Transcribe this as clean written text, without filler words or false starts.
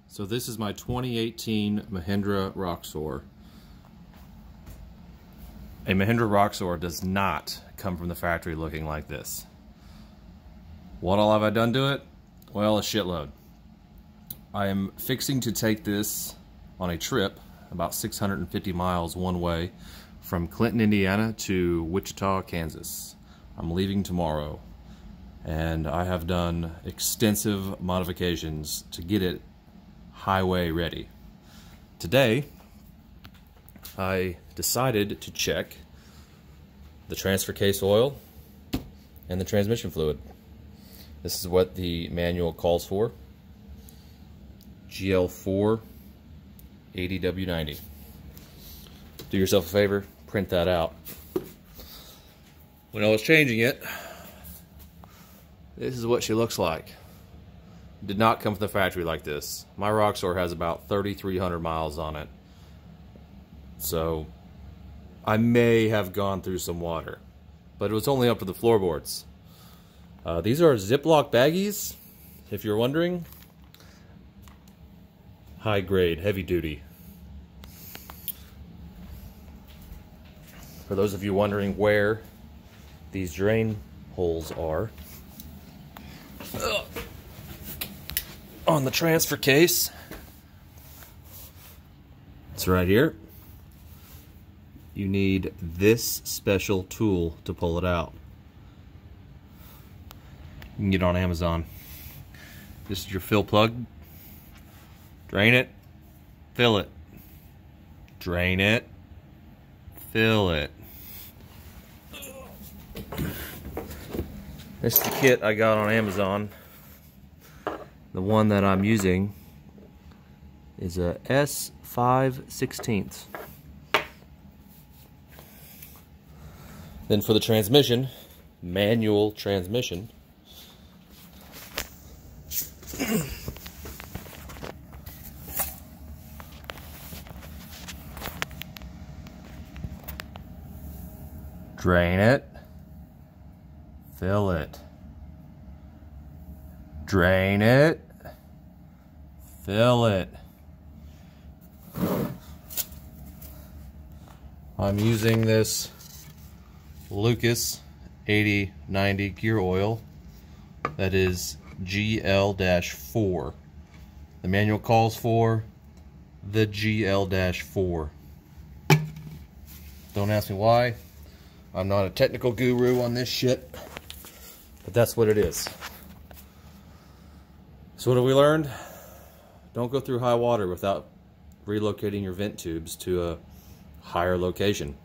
So this is my 2018 Mahindra Roxor. A Mahindra Roxor does not come from the factory looking like this. What all have I done to it? Well, a shitload. I am fixing to take this on a trip about 650 miles one way from Clinton, Indiana to Wichita, Kansas. I'm leaving tomorrow, and I have done extensive modifications to get it highway ready. Today, I decided to check the transfer case oil and the transmission fluid. This is what the manual calls for. GL4 80W90. Do yourself a favor, print that out. When I was changing it, this is what she looks like. Did not come from the factory like this. My Roxor has about 3,300 miles on it. So I may have gone through some water, but it was only up to the floorboards. These are Ziploc baggies, if you're wondering. High grade, heavy duty. For those of you wondering where these drain holes are, on the transfer case, it's right here. You need this special tool to pull it out. You can get it on Amazon. This is your fill plug. Drain it, fill it. Drain it, fill it. This is the kit I got on Amazon. The one that I'm using is a S5/16. Then for the transmission, manual transmission, drain it, fill it. Drain it, fill it. I'm using this Lucas 8090 gear oil that is GL-4. The manual calls for the GL-4. Don't ask me why. I'm not a technical guru on this shit, but that's what it is. So what have we learned? Don't go through high water without relocating your vent tubes to a higher location.